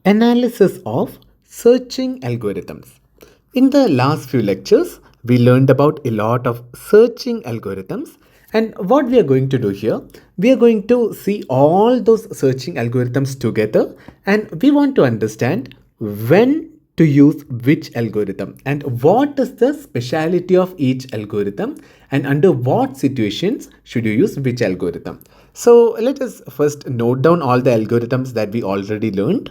Analysis of searching algorithms. In the last few lectures, we learned about a lot of searching algorithms. And what we are going to do here, we are going to see all those searching algorithms together, and we want to understand when to use which algorithm and what is the speciality of each algorithm and under what situations should you use which algorithm. So let us first note down all the algorithms that we already learned.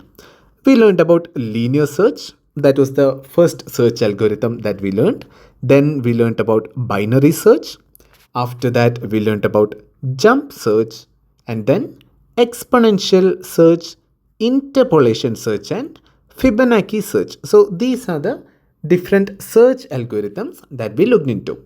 We learned about linear search. That was the first search algorithm that we learned. Then we learned about binary search. After that, we learned about jump search, and then exponential search, interpolation search, and Fibonacci search. So these are the different search algorithms that we looked into.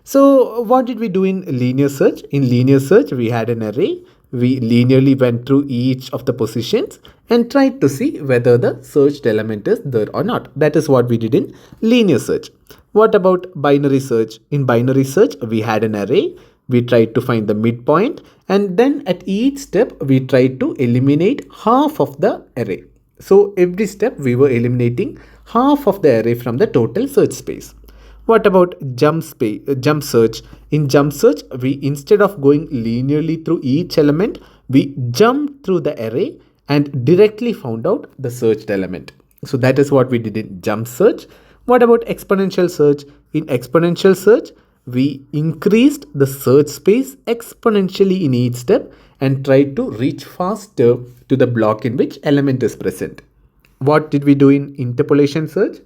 So what did we do in linear search? In linear search, we had an array. We linearly went through each of the positions and tried to see whether the searched element is there or not. That is what we did in linear search. What about binary search? In binary search, we had an array. We tried to find the midpoint, and then at each step, we tried to eliminate half of the array. So every step, we were eliminating half of the array from the total search space. What about jump search? In jump search, we instead of going linearly through each element, we jumped through the array and directly found out the searched element. So that is what we did in jump search. What about exponential search? In exponential search, we increased the search space exponentially in each step and tried to reach faster to the block in which element is present. What did we do in interpolation search?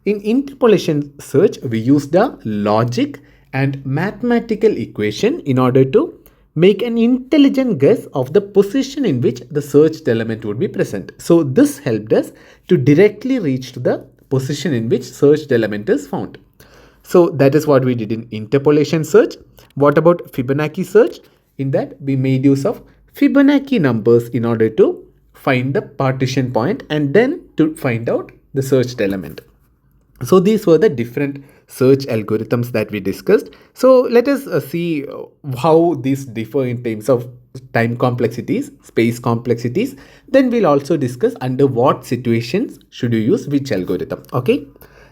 In interpolation search, we used a logic and mathematical equation in order to make an intelligent guess of the position in which the searched element would be present. So this helped us to directly reach to the position in which searched element is found. So that is what we did in interpolation search. What about Fibonacci search? In that, we made use of Fibonacci numbers in order to find the partition point and then to find out the searched element. So these were the different search algorithms that we discussed. So let us see how these differ in terms of time complexities, space complexities. Then we'll also discuss under what situations should you use which algorithm. Okay.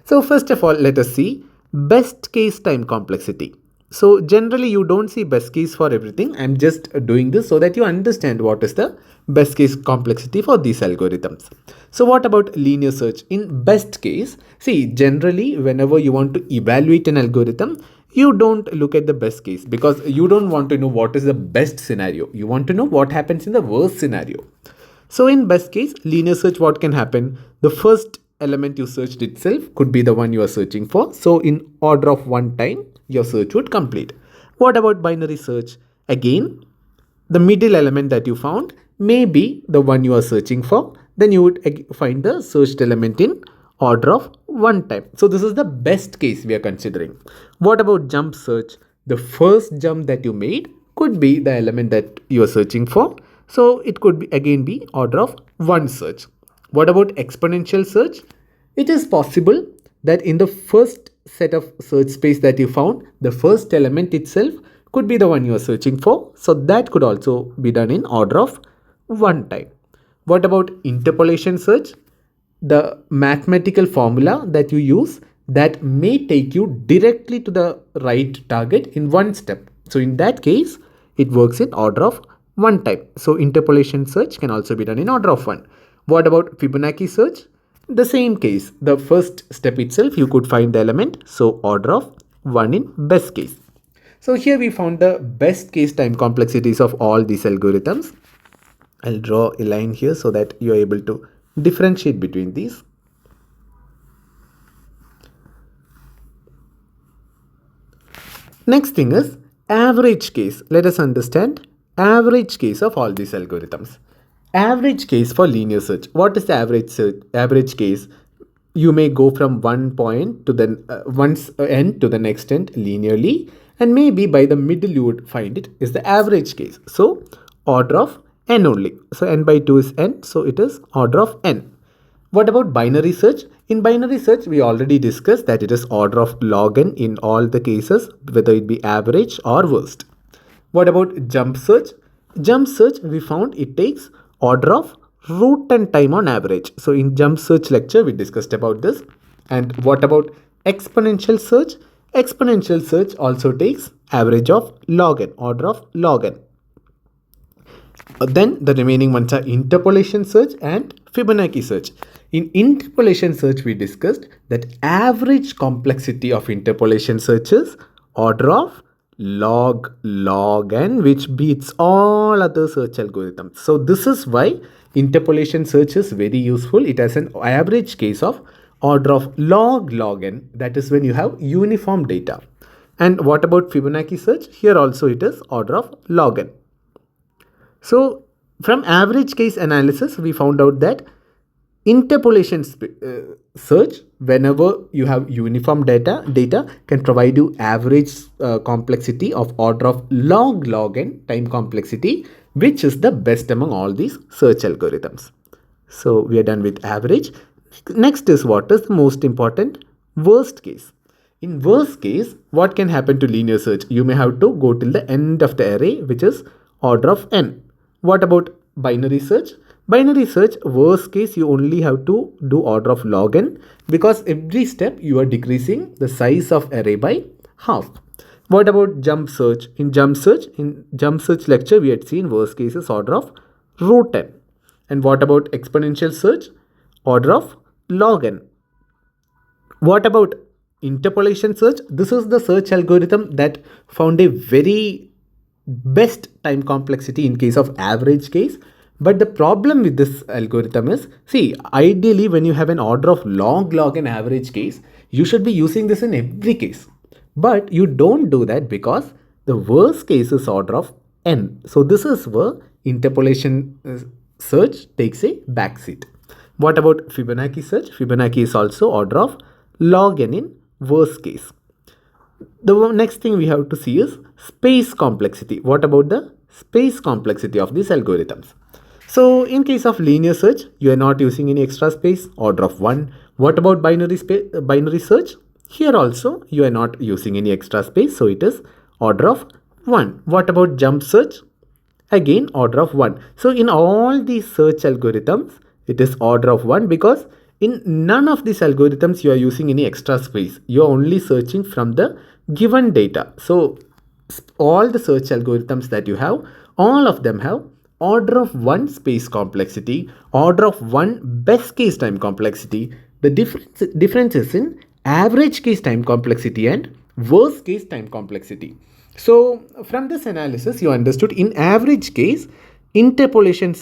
So first of all, let us see best case time complexity. So generally you don't see best case for everything. I'm just doing this so that you understand what is the best case complexity for these algorithms. So what about linear search? In best case, see, generally whenever you want to evaluate an algorithm, you don't look at the best case because you don't want to know what is the best scenario. You want to know what happens in the worst scenario. So in best case, linear search, what can happen? The first element you searched itself could be the one you are searching for. So in order of one time, your search would complete. What about binary search? Again, the middle element that you found may be the one you are searching for. Then you would find the searched element in order of one time. So this is the best case we are considering. What about jump search? The first jump that you made could be the element that you are searching for. So it could be again be order of one search. What about exponential search? It is possible that in the first set of search space that you found, the first element itself could be the one you are searching for. So that could also be done in order of one time. What about interpolation search? The mathematical formula that you use that may take you directly to the right target in one step. So in that case, it works in order of one time. So interpolation search can also be done in order of one. What about Fibonacci search? The same case, the first step itself, you could find the element. So order of one in best case. So here we found the best case time complexities of all these algorithms. I'll draw a line here so that you're able to differentiate between these. Next thing is average case. Let us understand average case of all these algorithms. Average case for linear search. What is the average case? You may go from one point to the one's end to the next end linearly, and maybe by the middle you would find it is the average case. So order of n only. So n by 2 is n, so it is order of n. What about binary search? In binary search, we already discussed that it is order of log n in all the cases, whether it be average or worst. What about jump search? Jump search, we found it takes order of route and time on average. So in jump search lecture, we discussed about this. And what about exponential search? Exponential search also takes average of log n, order of log n. Then the remaining ones are interpolation search and Fibonacci search. In interpolation search, we discussed that average complexity of interpolation search is order of log n, which beats all other search algorithms. So this is why interpolation search is very useful. It has an average case of order of log n. That is when you have uniform data. And what about Fibonacci search? Here also it is order of log n. So from average case analysis, we found out that interpolation search, whenever you have uniform data can provide you average complexity of order of log n time complexity, which is the best among all these search algorithms. So we are done with average. Next is what is the most important? Worst case. In worst case, what can happen to linear search? You may have to go till the end of the array, which is order of n. What about binary search? Binary search, worst case, you only have to do order of log n, because every step you are decreasing the size of array by half. What about jump search? In jump search lecture, we had seen worst cases order of root n. And what about exponential search? Order of log n. What about interpolation search? This is the search algorithm that found a very best time complexity in case of average case. But the problem with this algorithm is, see, ideally when you have an order of log n average case, you should be using this in every case. But you don't do that because the worst case is order of n. So this is where interpolation search takes a backseat. What about Fibonacci search? Fibonacci is also order of log n in worst case. The next thing we have to see is space complexity. What about the space complexity of these algorithms? So in case of linear search, you are not using any extra space, order of 1. What about binary search? Here also you are not using any extra space, so it is order of 1. What about jump search? Again order of 1. So in all these search algorithms, it is order of 1, because in none of these algorithms you are using any extra space. You are only searching from the given data. So all the search algorithms that you have, all of them have order of 1 space complexity, order of 1 best case time complexity. The difference is in average case time complexity and worst case time complexity. So from this analysis, you understood in average case, interpolation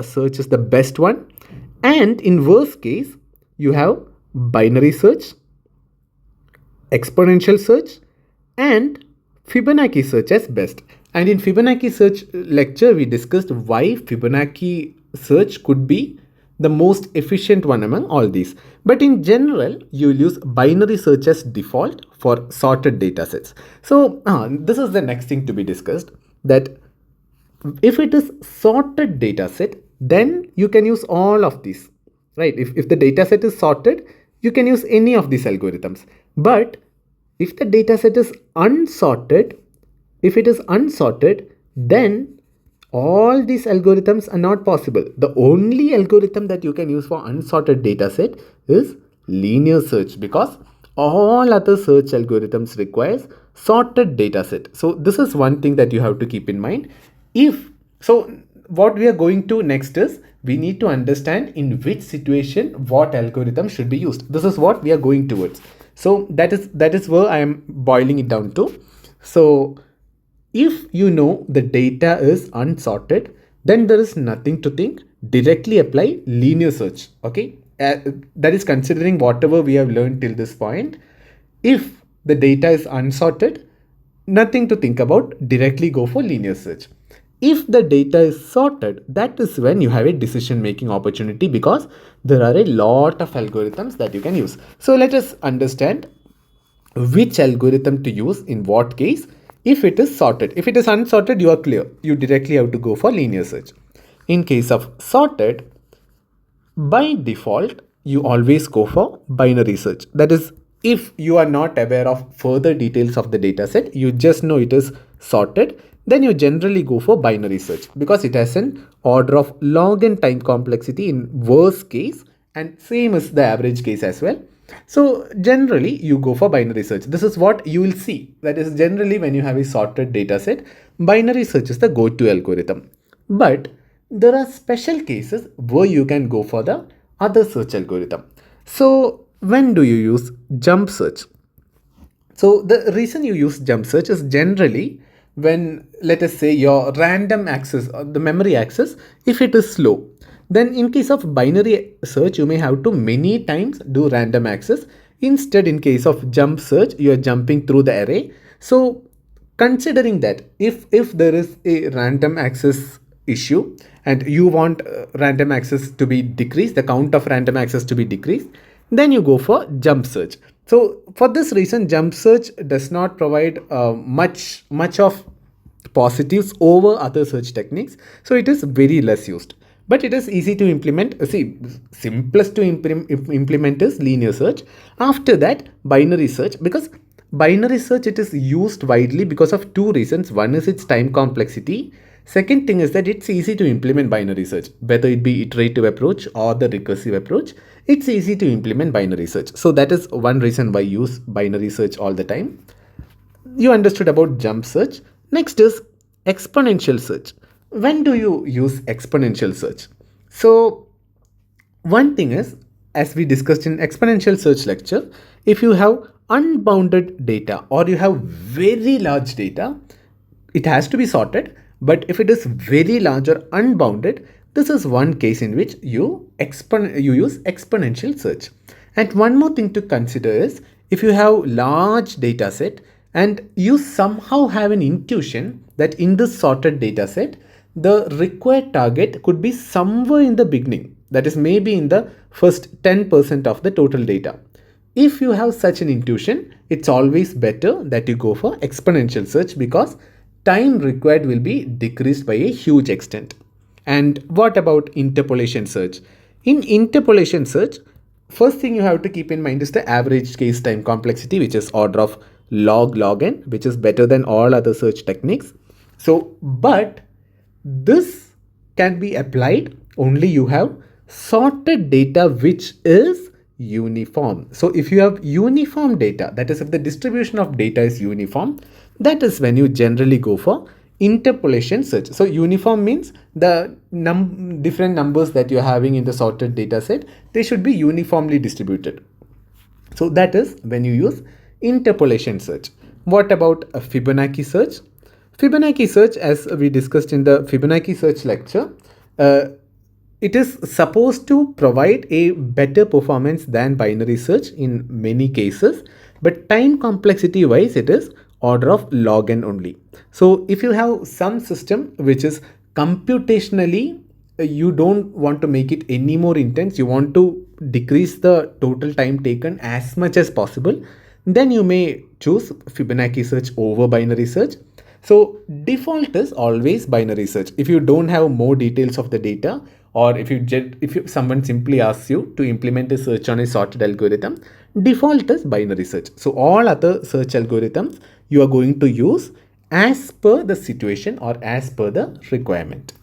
search is the best one. And in worst case, you have binary search, exponential search, and Fibonacci search as best. And in Fibonacci search lecture, we discussed why Fibonacci search could be the most efficient one among all these. But in general, you will use binary search as default for sorted data sets. So this is the next thing to be discussed, that if it is sorted data set, then you can use all of these, right? If the data set is sorted, you can use any of these algorithms. But if the data set is unsorted, then all these algorithms are not possible. The only algorithm that you can use for unsorted data set is linear search, because all other search algorithms requires sorted data set. So this is one thing that you have to keep in mind. What we are going to next is, we need to understand in which situation what algorithm should be used. This is what we are going towards. So that is where I am boiling it down to. So if you know the data is unsorted, then there is nothing to think. Directly apply linear search. Okay, that is considering whatever we have learned till this point. If the data is unsorted, nothing to think about. Directly go for linear search. If the data is sorted, that is when you have a decision making opportunity, because there are a lot of algorithms that you can use. So let us understand which algorithm to use in what case. If it is sorted, if it is unsorted, you are clear. You directly have to go for linear search. In case of sorted, by default, you always go for binary search. That is, if you are not aware of further details of the data set, you just know it is sorted, then you generally go for binary search because it has an order of log n time complexity in worst case, and same as the average case as well. So generally you go for binary search. This is what you will see. That is generally when you have a sorted data set, binary search is the go-to algorithm. But there are special cases where you can go for the other search algorithm. So when do you use jump search? So the reason you use jump search is generally when, let us say, your random access or the memory access, if it is slow, then in case of binary search, you may have to many times do random access. Instead, in case of jump search, you are jumping through the array. So considering that if there is a random access issue and you want random access to be decreased, the count of random access to be decreased, then you go for jump search. So for this reason, jump search does not provide much of positives over other search techniques, so it is very less used, but it is easy to implement. See, simplest to implement is linear search. After that, binary search, because binary search, it is used widely because of two reasons. One is its time complexity. Second thing is that it's easy to implement binary search, whether it be iterative approach or the recursive approach. It's easy to implement binary search. So that is one reason why I use binary search all the time. You understood about jump search. Next is exponential search. When do you use exponential search? So one thing is, as we discussed in exponential search lecture, if you have unbounded data or you have very large data, it has to be sorted. But if it is very large or unbounded, this is one case in which you use exponential search. And one more thing to consider is, if you have large data set and you somehow have an intuition that in this sorted data set, the required target could be somewhere in the beginning, that is maybe in the first 10% of the total data. If you have such an intuition, it's always better that you go for exponential search because time required will be decreased by a huge extent. And what about interpolation search? In interpolation search, first thing you have to keep in mind is the average case time complexity, which is order of log n, which is better than all other search techniques. So, but this can be applied only you have sorted data which is uniform. So if you have uniform data, that is if the distribution of data is uniform, that is when you generally go for interpolation search. So uniform means the different numbers that you're having in the sorted data set, they should be uniformly distributed. So that is when you use interpolation search. What about a Fibonacci search? Fibonacci search, as we discussed in the Fibonacci search lecture, it is supposed to provide a better performance than binary search in many cases, but time complexity wise, it is order of log n only. So if you have some system which is computationally, you don't want to make it any more intense, you want to decrease the total time taken as much as possible, then you may choose Fibonacci search over binary search. So default is always binary search. If you don't have more details of the data, or if someone simply asks you to implement a search on a sorted algorithm, default is binary search. So all other search algorithms you are going to use as per the situation or as per the requirement.